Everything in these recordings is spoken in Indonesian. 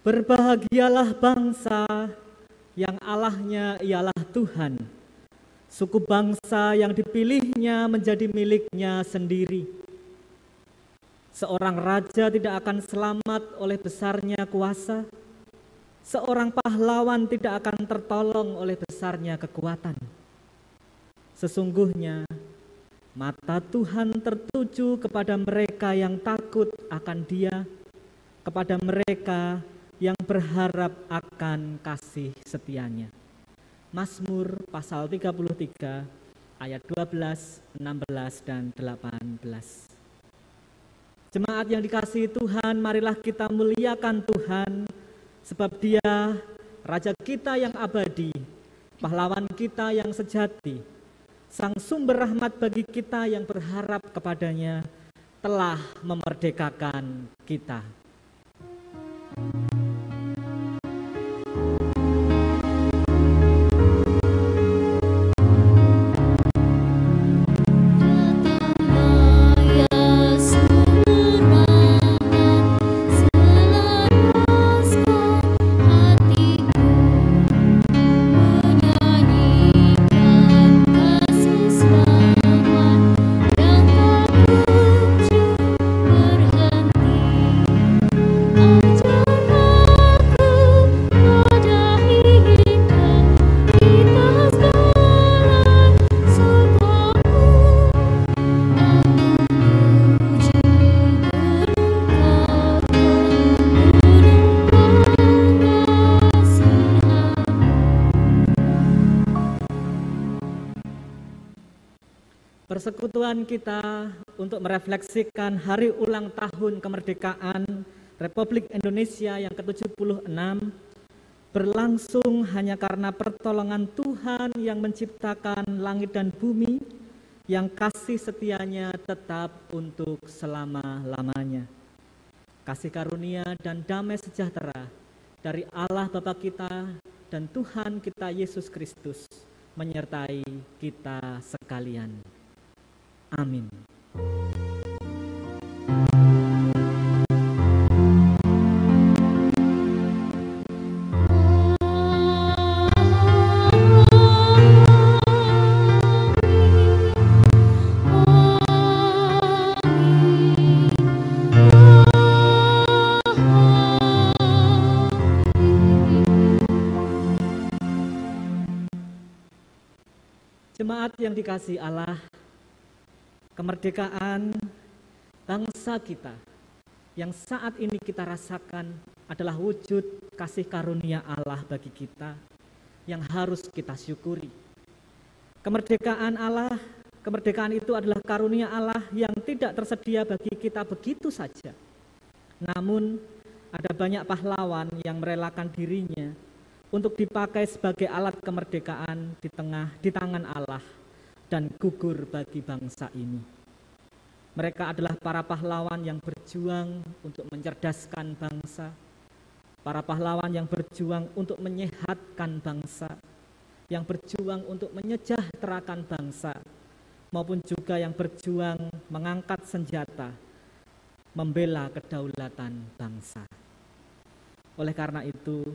Berbahagialah bangsa yang Allahnya ialah Tuhan, suku bangsa yang dipilihnya menjadi miliknya sendiri. Seorang raja tidak akan selamat oleh besarnya kuasa, seorang pahlawan tidak akan tertolong oleh besarnya kekuatan. Sesungguhnya mata Tuhan tertuju kepada mereka yang takut akan Dia, kepada mereka yang berharap akan kasih setianya. Mazmur pasal 33 ayat 12, 16 dan 18. Jemaat yang dikasihi Tuhan, marilah kita muliakan Tuhan, sebab Dia Raja kita yang abadi, pahlawan kita yang sejati, Sang sumber rahmat bagi kita yang berharap kepadanya, telah memerdekakan kita. Persekutuan kita untuk merefleksikan hari ulang tahun kemerdekaan Republik Indonesia yang ke-76 berlangsung hanya karena pertolongan Tuhan yang menciptakan langit dan bumi, yang kasih setianya tetap untuk selama-lamanya. Kasih karunia dan damai sejahtera dari Allah Bapa kita dan Tuhan kita Yesus Kristus menyertai kita sekalian. Amin. Jemaat yang dikasihi Allah, kemerdekaan bangsa kita yang saat ini kita rasakan adalah wujud kasih karunia Allah bagi kita yang harus kita syukuri. Kemerdekaan Allah, kemerdekaan itu adalah karunia Allah yang tidak tersedia bagi kita begitu saja. Namun ada banyak pahlawan yang merelakan dirinya untuk dipakai sebagai alat kemerdekaan di tangan Allah dan gugur bagi bangsa ini. Mereka adalah para pahlawan yang berjuang untuk mencerdaskan bangsa, para pahlawan yang berjuang untuk menyehatkan bangsa, yang berjuang untuk menyejahterakan bangsa, maupun juga yang berjuang mengangkat senjata, membela kedaulatan bangsa. Oleh karena itu,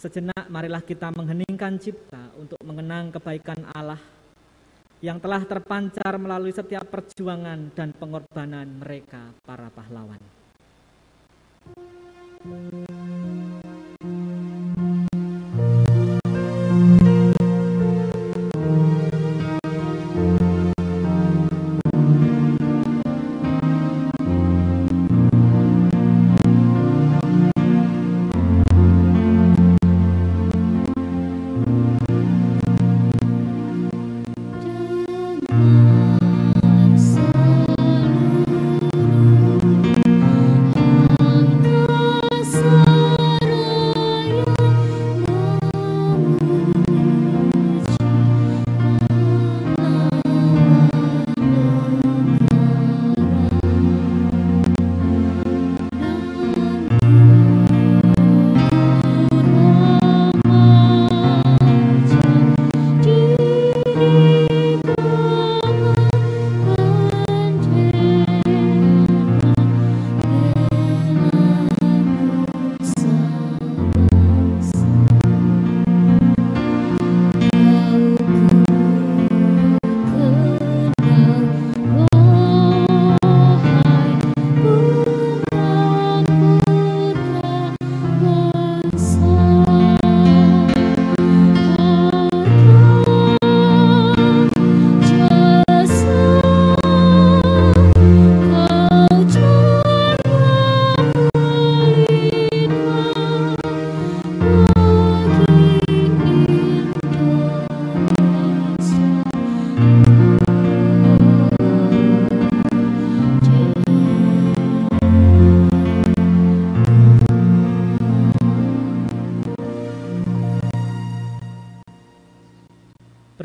sejenak marilah kita mengheningkan cipta untuk mengenang kebaikan Allah yang telah terpancar melalui setiap perjuangan dan pengorbanan mereka, para pahlawan. Seluruh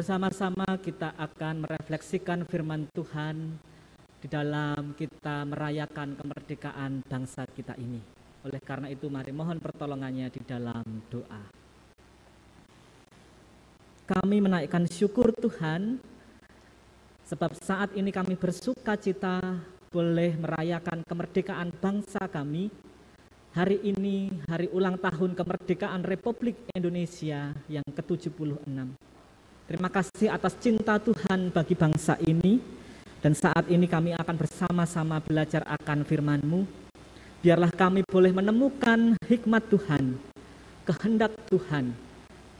bersama-sama kita akan merefleksikan firman Tuhan di dalam kita merayakan kemerdekaan bangsa kita ini. Oleh karena itu mari mohon pertolongannya di dalam doa. Kami menaikkan syukur Tuhan, sebab saat ini kami bersuka cita boleh merayakan kemerdekaan bangsa kami. Hari ini hari ulang tahun kemerdekaan Republik Indonesia yang ke-76. Terima kasih atas cinta Tuhan bagi bangsa ini. Dan saat ini kami akan bersama-sama belajar akan firman-Mu. Biarlah kami boleh menemukan hikmat Tuhan, kehendak Tuhan,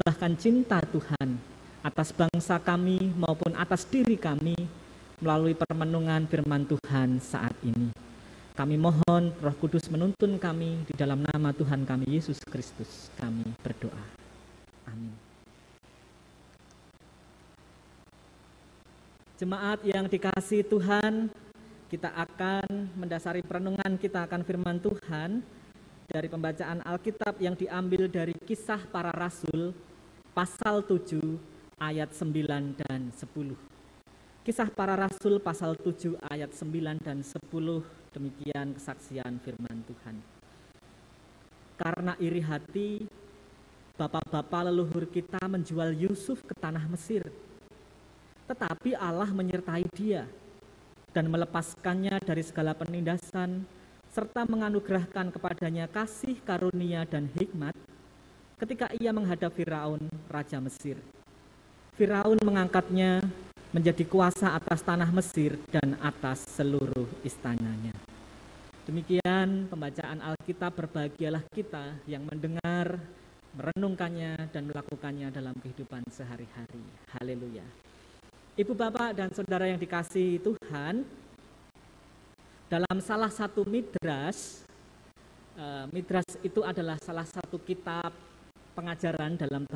bahkan cinta Tuhan atas bangsa kami maupun atas diri kami melalui permenungan firman Tuhan saat ini. Kami mohon Roh Kudus menuntun kami di dalam nama Tuhan kami Yesus Kristus. Kami berdoa. Amin. Jemaat yang dikasihi Tuhan, kita akan mendasari perenungan kita akan firman Tuhan dari pembacaan Alkitab yang diambil dari Kisah Para Rasul pasal 7 ayat 9 dan 10. Kisah Para Rasul pasal 7 ayat 9 dan 10. Demikian kesaksian firman Tuhan. Karena iri hati, bapak-bapak leluhur kita menjual Yusuf ke tanah Mesir. Tetapi Allah menyertai dia dan melepaskannya dari segala penindasan serta menganugerahkan kepadanya kasih karunia dan hikmat ketika ia menghadap Firaun, Raja Mesir. Firaun mengangkatnya menjadi kuasa atas tanah Mesir dan atas seluruh istananya. Demikian pembacaan Alkitab. Berbahagialah kita yang mendengar, merenungkannya dan melakukannya dalam kehidupan sehari-hari. Haleluya. Ibu, bapak, dan saudara yang dikasihi Tuhan, dalam salah satu midras itu adalah salah satu kitab pengajaran dalam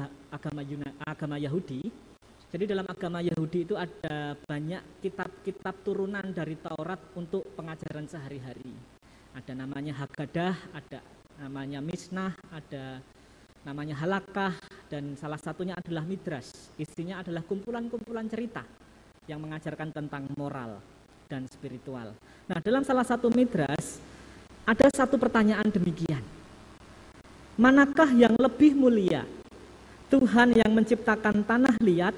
agama Yahudi. Jadi dalam agama Yahudi itu ada banyak kitab-kitab turunan dari Taurat untuk pengajaran sehari-hari. Ada namanya Haggadah, ada namanya Mishnah, ada namanya Halakah, dan salah satunya adalah Midras. Isinya adalah kumpulan-kumpulan cerita yang mengajarkan tentang moral dan spiritual. Nah, dalam salah satu Midras ada satu pertanyaan demikian. Manakah yang lebih mulia? Tuhan yang menciptakan tanah liat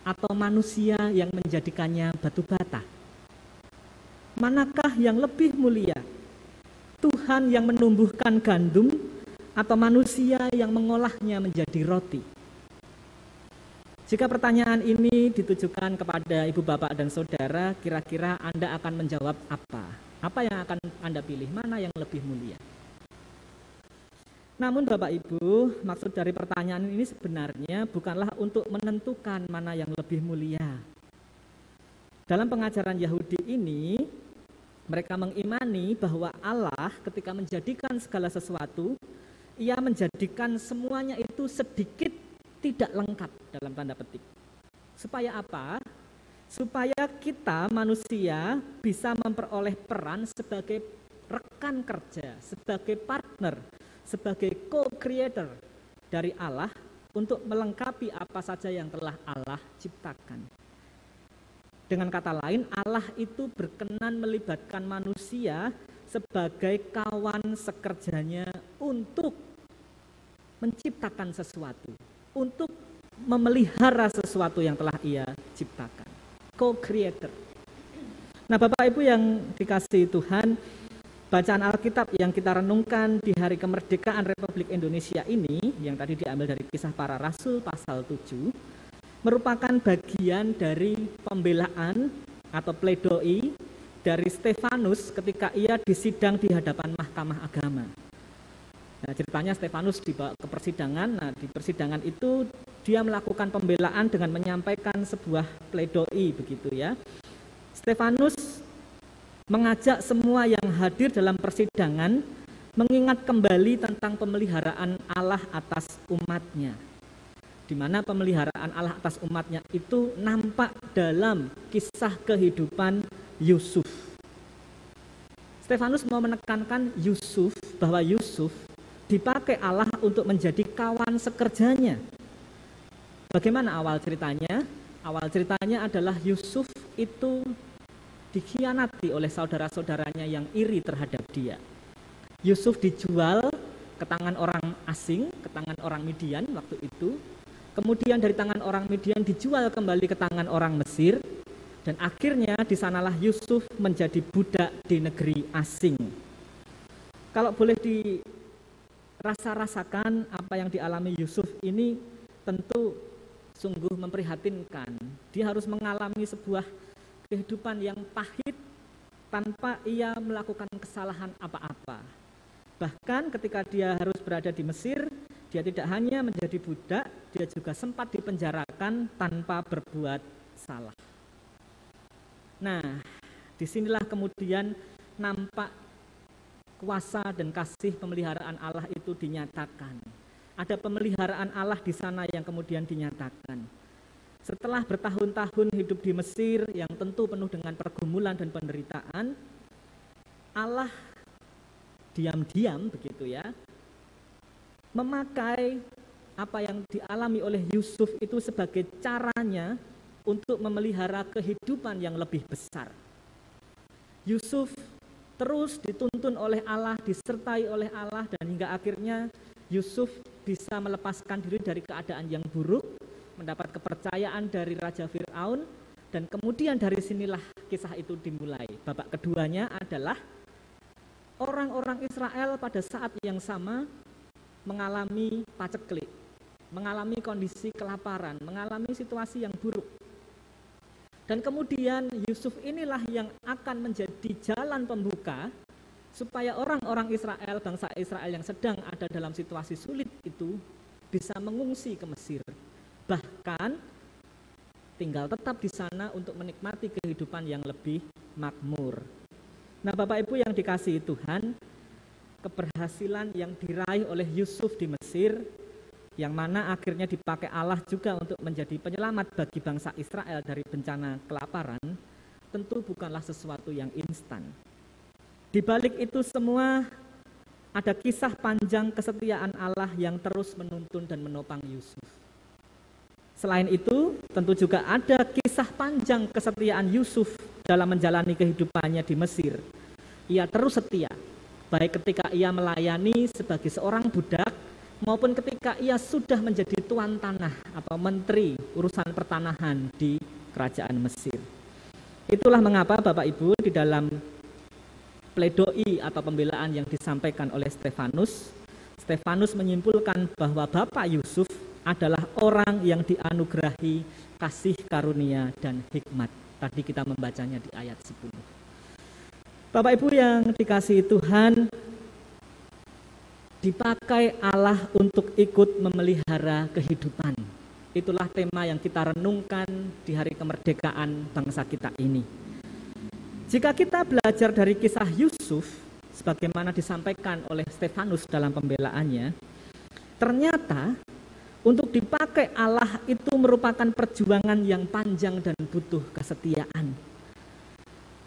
atau manusia yang menjadikannya batu bata? Manakah yang lebih mulia? Tuhan yang menumbuhkan gandum atau manusia yang mengolahnya menjadi roti? Jika pertanyaan ini ditujukan kepada ibu, bapak, dan saudara, kira-kira Anda akan menjawab apa? Apa yang akan Anda pilih? Mana yang lebih mulia? Namun Bapak Ibu, maksud dari pertanyaan ini sebenarnya bukanlah untuk menentukan mana yang lebih mulia. Dalam pengajaran Yahudi ini, mereka mengimani bahwa Allah ketika menjadikan segala sesuatu, Ia menjadikan semuanya itu sedikit tidak lengkap dalam tanda petik. Supaya apa? Supaya kita manusia bisa memperoleh peran sebagai rekan kerja, sebagai partner, sebagai co-creator dari Allah untuk melengkapi apa saja yang telah Allah ciptakan. Dengan kata lain, Allah itu berkenan melibatkan manusia sebagai kawan sekerjanya untuk menciptakan sesuatu, untuk memelihara sesuatu yang telah Ia ciptakan. Co-creator. Nah, Bapak Ibu yang dikasihi Tuhan, bacaan Alkitab yang kita renungkan di hari kemerdekaan Republik Indonesia ini, yang tadi diambil dari Kisah Para Rasul pasal 7, merupakan bagian dari pembelaan atau pledoi dari Stefanus ketika ia disidang di hadapan Mahkamah Agama. Nah, ceritanya Stefanus dibawa ke persidangan. Nah, di persidangan itu dia melakukan pembelaan dengan menyampaikan sebuah pledoi begitu ya. Stefanus mengajak semua yang hadir dalam persidangan mengingat kembali tentang pemeliharaan Allah atas umatnya, di mana pemeliharaan Allah atas umatnya itu nampak dalam kisah kehidupan Yusuf. Stefanus mau menekankan bahwa Yusuf dipakai Allah untuk menjadi kawan sekerjanya. Bagaimana awal ceritanya? Awal ceritanya adalah Yusuf itu dikhianati oleh saudara-saudaranya yang iri terhadap dia. Yusuf dijual ke tangan orang asing, ke tangan orang Midian waktu itu. Kemudian dari tangan orang Midian dijual kembali ke tangan orang Mesir. Dan akhirnya di sanalah Yusuf menjadi budak di negeri asing. Kalau boleh dirasa-rasakan apa yang dialami Yusuf ini tentu sungguh memprihatinkan. Dia harus mengalami sebuah kehidupan yang pahit tanpa ia melakukan kesalahan apa-apa. Bahkan ketika dia harus berada di Mesir, dia tidak hanya menjadi budak, dia juga sempat dipenjarakan tanpa berbuat salah. Nah, disinilah kemudian nampak kuasa dan kasih pemeliharaan Allah itu dinyatakan. Ada pemeliharaan Allah di sana yang kemudian dinyatakan. Setelah bertahun-tahun hidup di Mesir yang tentu penuh dengan pergumulan dan penderitaan, Allah diam-diam begitu ya, memakai apa yang dialami oleh Yusuf itu sebagai caranya untuk memelihara kehidupan yang lebih besar. Yusuf terus dituntun oleh Allah, disertai oleh Allah, dan hingga akhirnya Yusuf bisa melepaskan diri dari keadaan yang buruk, mendapat kepercayaan dari Raja Fir'aun, dan kemudian dari sinilah kisah itu dimulai. Babak keduanya adalah orang-orang Israel pada saat yang sama mengalami paceklik, mengalami kondisi kelaparan, mengalami situasi yang buruk. Dan kemudian Yusuf inilah yang akan menjadi jalan pembuka supaya orang-orang Israel, bangsa Israel yang sedang ada dalam situasi sulit itu bisa mengungsi ke Mesir. Bahkan tinggal tetap di sana untuk menikmati kehidupan yang lebih makmur. Nah, Bapak Ibu yang dikasihi Tuhan, keberhasilan yang diraih oleh Yusuf di Mesir, yang mana akhirnya dipakai Allah juga untuk menjadi penyelamat bagi bangsa Israel dari bencana kelaparan, tentu bukanlah sesuatu yang instan. Di balik itu semua ada kisah panjang kesetiaan Allah yang terus menuntun dan menopang Yusuf. Selain itu, tentu juga ada kisah panjang kesetiaan Yusuf dalam menjalani kehidupannya di Mesir. Ia terus setia, baik ketika ia melayani sebagai seorang budak, maupun ketika ia sudah menjadi tuan tanah atau menteri urusan pertanahan di kerajaan Mesir. Itulah mengapa Bapak Ibu di dalam pledoi atau pembelaan yang disampaikan oleh Stefanus menyimpulkan bahwa Bapak Yusuf adalah orang yang dianugerahi kasih karunia dan hikmat. Tadi kita membacanya di ayat 10. Bapak Ibu yang dikasihi Tuhan, dipakai Allah untuk ikut memelihara kehidupan. Itulah tema yang kita renungkan di hari kemerdekaan bangsa kita ini. Jika kita belajar dari kisah Yusuf, sebagaimana disampaikan oleh Stefanus dalam pembelaannya, ternyata untuk dipakai Allah itu merupakan perjuangan yang panjang dan butuh kesetiaan.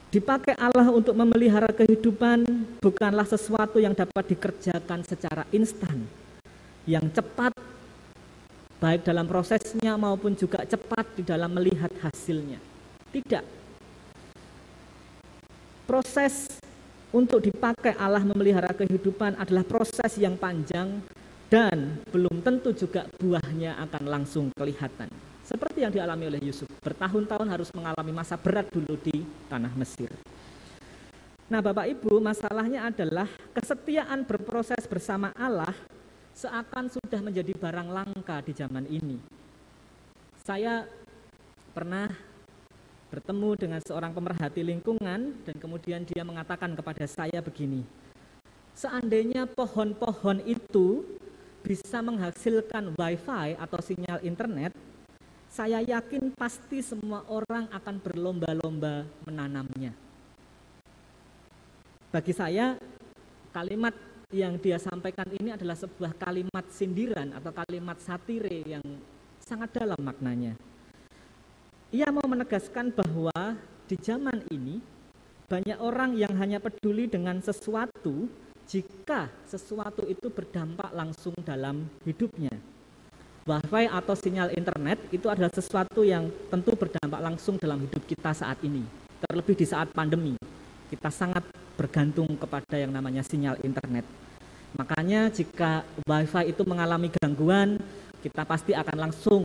Dipakai Allah untuk memelihara kehidupan bukanlah sesuatu yang dapat dikerjakan secara instan, yang cepat, baik dalam prosesnya maupun juga cepat di dalam melihat hasilnya. Tidak. Proses untuk dipakai Allah memelihara kehidupan adalah proses yang panjang dan belum tentu juga buahnya akan langsung kelihatan. Seperti yang dialami oleh Yusuf, bertahun-tahun harus mengalami masa berat dulu di tanah Mesir. Nah, Bapak Ibu, masalahnya adalah kesetiaan berproses bersama Allah seakan sudah menjadi barang langka di zaman ini. Saya pernah bertemu dengan seorang pemerhati lingkungan dan kemudian dia mengatakan kepada saya begini, seandainya pohon-pohon itu bisa menghasilkan wifi atau sinyal internet, saya yakin pasti semua orang akan berlomba-lomba menanamnya. Bagi saya, kalimat yang dia sampaikan ini adalah sebuah kalimat sindiran atau kalimat satire yang sangat dalam maknanya. Ia mau menegaskan bahwa di zaman ini banyak orang yang hanya peduli dengan sesuatu jika sesuatu itu berdampak langsung dalam hidupnya. Wi-Fi atau sinyal internet itu adalah sesuatu yang tentu berdampak langsung dalam hidup kita saat ini. Terlebih di saat pandemi, kita sangat bergantung kepada yang namanya sinyal internet. Makanya jika Wi-Fi itu mengalami gangguan, kita pasti akan langsung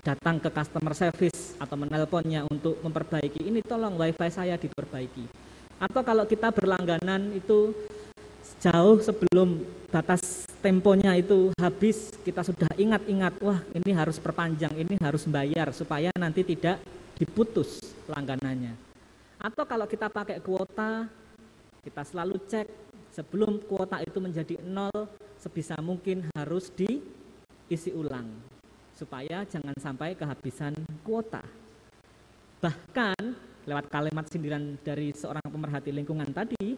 datang ke customer service atau menelponnya untuk memperbaiki. Ini tolong Wi-Fi saya diperbaiki. Atau kalau kita berlangganan itu jauh sebelum batas temponya itu habis, kita sudah ingat-ingat, wah ini harus perpanjang, ini harus bayar supaya nanti tidak diputus langganannya. Atau kalau kita pakai kuota, kita selalu cek sebelum kuota itu menjadi 0, sebisa mungkin harus diisi ulang supaya jangan sampai kehabisan kuota. Bahkan lewat kalimat sindiran dari seorang pemerhati lingkungan tadi,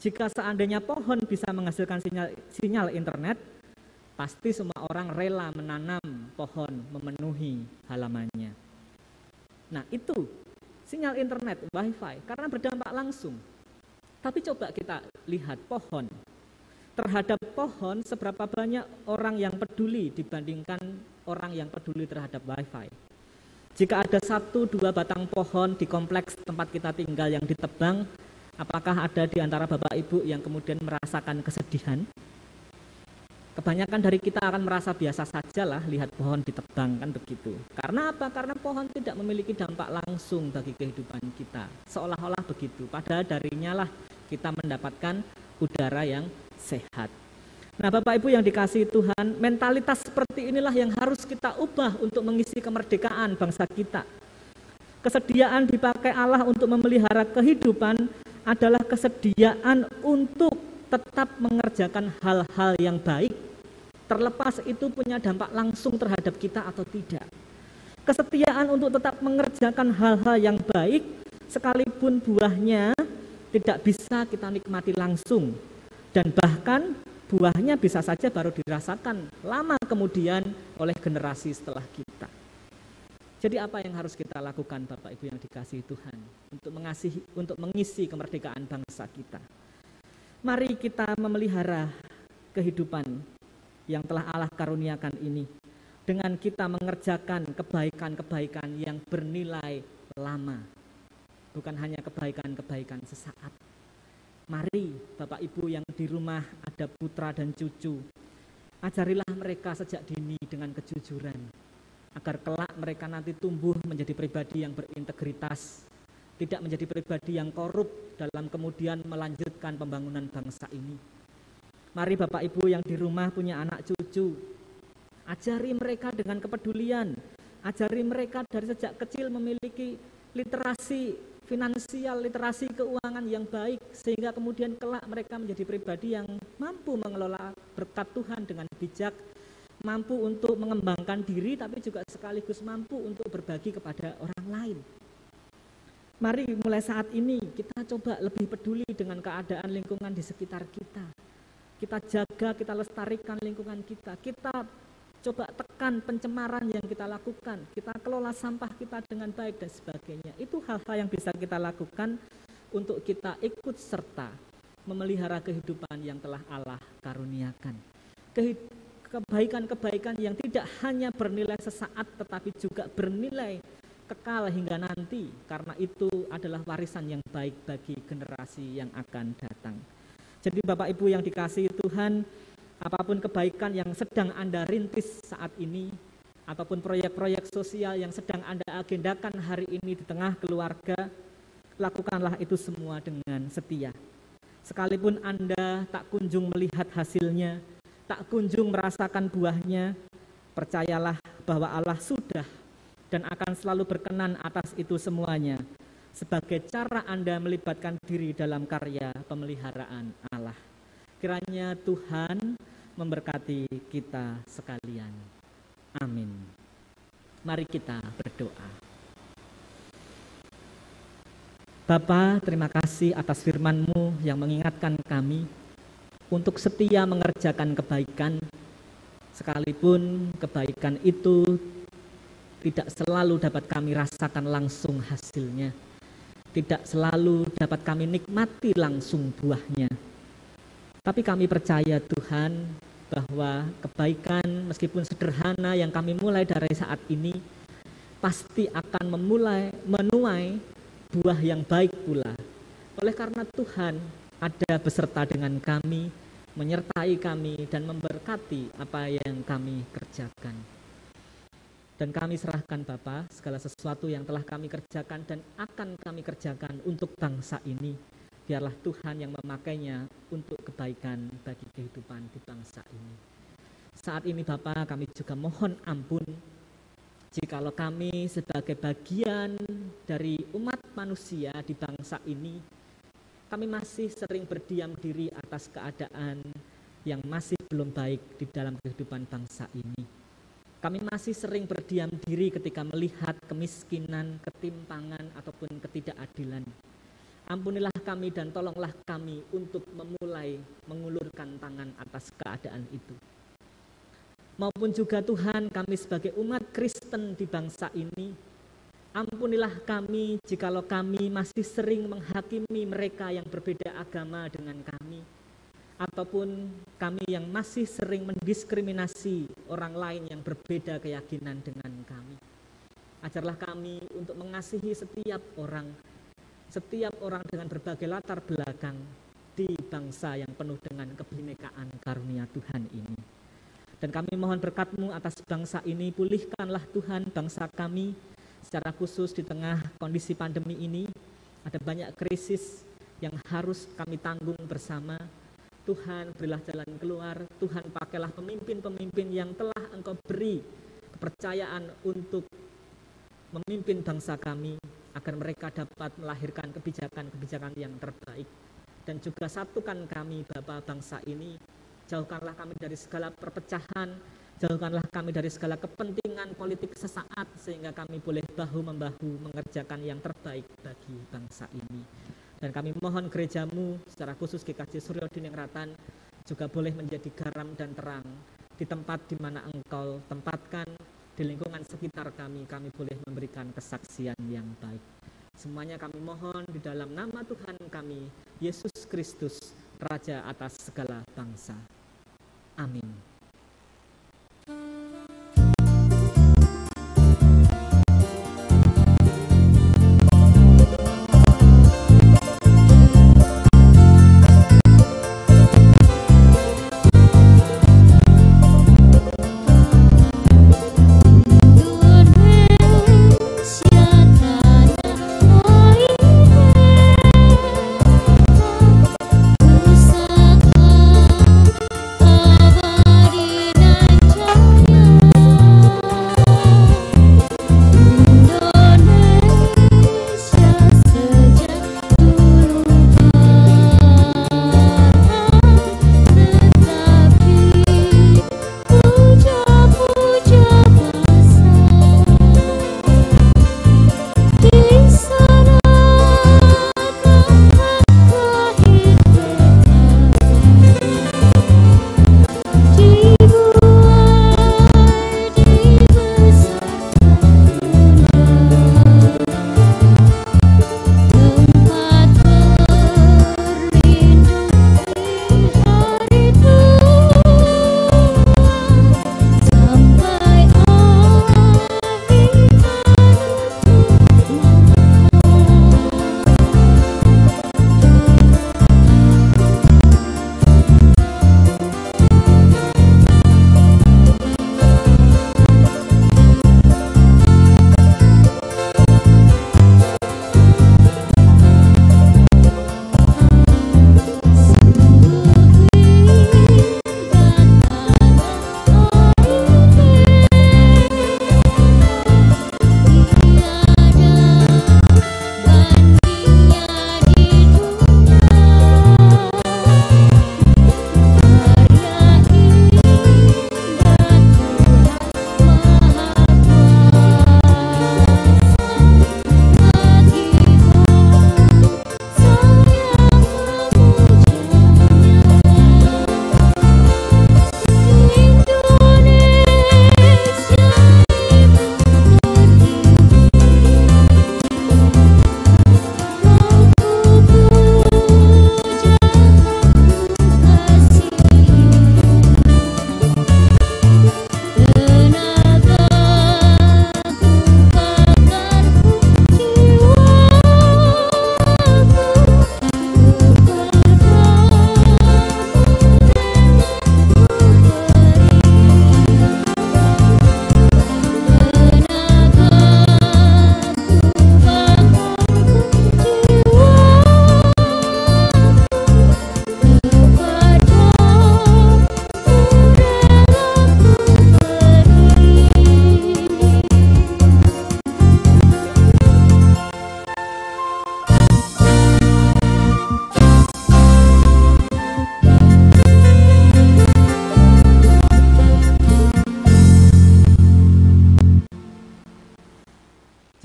jika seandainya pohon bisa menghasilkan sinyal internet, pasti semua orang rela menanam pohon memenuhi halamannya. Nah itu sinyal internet, Wi-Fi, karena berdampak langsung. Tapi coba kita lihat pohon. Terhadap pohon, seberapa banyak orang yang peduli dibandingkan orang yang peduli terhadap Wi-Fi. Jika ada 1-2 batang pohon di kompleks tempat kita tinggal yang ditebang, apakah ada di antara Bapak Ibu yang kemudian merasakan kesedihan? Kebanyakan dari kita akan merasa biasa saja lah lihat pohon ditebang, kan begitu. Karena apa? Karena pohon tidak memiliki dampak langsung bagi kehidupan kita. Seolah-olah begitu, padahal darinya lah kita mendapatkan udara yang sehat. Nah Bapak Ibu yang dikasihi Tuhan, mentalitas seperti inilah yang harus kita ubah untuk mengisi kemerdekaan bangsa kita. Kesediaan dipakai Allah untuk memelihara kehidupan adalah kesediaan untuk tetap mengerjakan hal-hal yang baik, terlepas itu punya dampak langsung terhadap kita atau tidak. Kesetiaan untuk tetap mengerjakan hal-hal yang baik, sekalipun buahnya tidak bisa kita nikmati langsung, dan bahkan buahnya bisa saja baru dirasakan lama kemudian oleh generasi setelah kita. Jadi apa yang harus kita lakukan Bapak Ibu yang dikasihi Tuhan untuk mengisi kemerdekaan bangsa kita? Mari kita memelihara kehidupan yang telah Allah karuniakan ini dengan kita mengerjakan kebaikan-kebaikan yang bernilai lama, bukan hanya kebaikan-kebaikan sesaat. Mari Bapak Ibu yang di rumah ada putra dan cucu, ajarilah mereka sejak dini dengan kejujuran, agar kelak mereka nanti tumbuh menjadi pribadi yang berintegritas, tidak menjadi pribadi yang korup dalam kemudian melanjutkan pembangunan bangsa ini. Mari Bapak Ibu yang di rumah punya anak cucu, ajari mereka dengan kepedulian, ajari mereka dari sejak kecil memiliki literasi finansial, literasi keuangan yang baik, sehingga kemudian kelak mereka menjadi pribadi yang mampu mengelola berkat Tuhan dengan bijak, mampu untuk mengembangkan diri, tapi juga sekaligus mampu untuk berbagi kepada orang lain. Mari mulai saat ini kita coba lebih peduli dengan keadaan lingkungan di sekitar kita. Kita jaga, kita lestarikan lingkungan kita. Kita coba tekan pencemaran yang kita lakukan. Kita kelola sampah kita dengan baik dan sebagainya. Itu hal-hal yang bisa kita lakukan untuk kita ikut serta memelihara kehidupan yang telah Allah karuniakan. Kebaikan-kebaikan yang tidak hanya bernilai sesaat tetapi juga bernilai kekal hingga nanti, karena itu adalah warisan yang baik bagi generasi yang akan datang. Jadi Bapak Ibu yang dikasihi Tuhan, apapun kebaikan yang sedang Anda rintis saat ini, ataupun proyek-proyek sosial yang sedang Anda agendakan hari ini di tengah keluarga, lakukanlah itu semua dengan setia. Sekalipun Anda tak kunjung melihat hasilnya, tak kunjung merasakan buahnya, percayalah bahwa Allah sudah dan akan selalu berkenan atas itu semuanya, sebagai cara Anda melibatkan diri dalam karya pemeliharaan Allah. Kiranya Tuhan memberkati kita sekalian. Amin. Mari kita berdoa. Bapa, terima kasih atas firman-Mu yang mengingatkan kami untuk setia mengerjakan kebaikan, sekalipun kebaikan itu tidak selalu dapat kami rasakan langsung hasilnya, tidak selalu dapat kami nikmati langsung buahnya. Tapi kami percaya Tuhan, bahwa kebaikan meskipun sederhana yang kami mulai dari saat ini pasti akan menuai buah yang baik pula. Oleh karena Tuhan ada beserta dengan kami, menyertai kami dan memberkati apa yang kami kerjakan. Dan kami serahkan Bapa segala sesuatu yang telah kami kerjakan dan akan kami kerjakan untuk bangsa ini. Biarlah Tuhan yang memakainya untuk kebaikan bagi kehidupan di bangsa ini. Saat ini Bapa, kami juga mohon ampun jikalau kami sebagai bagian dari umat manusia di bangsa ini, kami masih sering berdiam diri atas keadaan yang masih belum baik di dalam kehidupan bangsa ini. Kami masih sering berdiam diri ketika melihat kemiskinan, ketimpangan ataupun ketidakadilan. Ampunilah kami dan tolonglah kami untuk memulai mengulurkan tangan atas keadaan itu. Maupun juga Tuhan, kami sebagai umat Kristen di bangsa ini, ampunilah kami jikalau kami masih sering menghakimi mereka yang berbeda agama dengan kami, ataupun kami yang masih sering mendiskriminasi orang lain yang berbeda keyakinan dengan kami. Ajarlah kami untuk mengasihi setiap orang dengan berbagai latar belakang di bangsa yang penuh dengan kebinekaan karunia Tuhan ini. Dan kami mohon berkat-Mu atas bangsa ini, pulihkanlah Tuhan bangsa kami secara khusus di tengah kondisi pandemi ini. Ada banyak krisis yang harus kami tanggung bersama. Tuhan berilah jalan keluar, Tuhan pakailah pemimpin-pemimpin yang telah Engkau beri kepercayaan untuk memimpin bangsa kami, agar mereka dapat melahirkan kebijakan-kebijakan yang terbaik. Dan juga satukan kami Bapa bangsa ini, jauhkanlah kami dari segala perpecahan, jauhkanlah kami dari segala kepentingan politik sesaat, sehingga kami boleh bahu-membahu mengerjakan yang terbaik bagi bangsa ini. Dan kami mohon gereja-Mu secara khusus GKJ Suryo Diningratan juga boleh menjadi garam dan terang di tempat di mana Engkau tempatkan. Di lingkungan sekitar kami boleh memberikan kesaksian yang baik. Semuanya kami mohon di dalam nama Tuhan kami, Yesus Kristus, Raja atas segala bangsa. Amin. Pusaka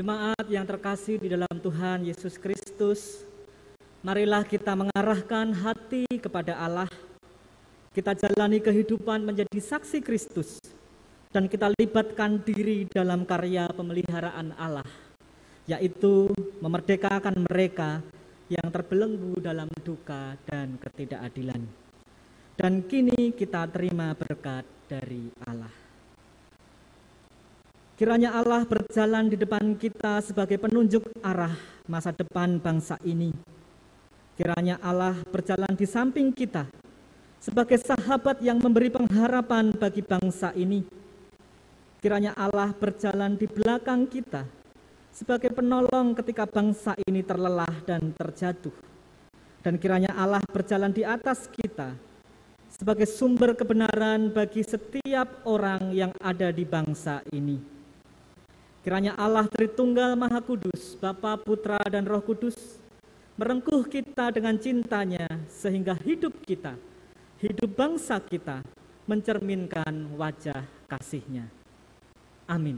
Jemaat yang terkasih di dalam Tuhan Yesus Kristus, marilah kita mengarahkan hati kepada Allah. Kita jalani kehidupan menjadi saksi Kristus, dan kita libatkan diri dalam karya pemeliharaan Allah, yaitu memerdekakan mereka yang terbelenggu dalam duka dan ketidakadilan. Dan kini kita terima berkat dari Allah. Kiranya Allah berjalan di depan kita sebagai penunjuk arah masa depan bangsa ini. Kiranya Allah berjalan di samping kita sebagai sahabat yang memberi pengharapan bagi bangsa ini. Kiranya Allah berjalan di belakang kita sebagai penolong ketika bangsa ini terlelah dan terjatuh. Dan kiranya Allah berjalan di atas kita sebagai sumber kebenaran bagi setiap orang yang ada di bangsa ini. Kiranya Allah Tritunggal Maha Kudus, Bapa, Putra, dan Roh Kudus, merengkuh kita dengan cintanya sehingga hidup kita, hidup bangsa kita, mencerminkan wajah kasih-Nya. Amin.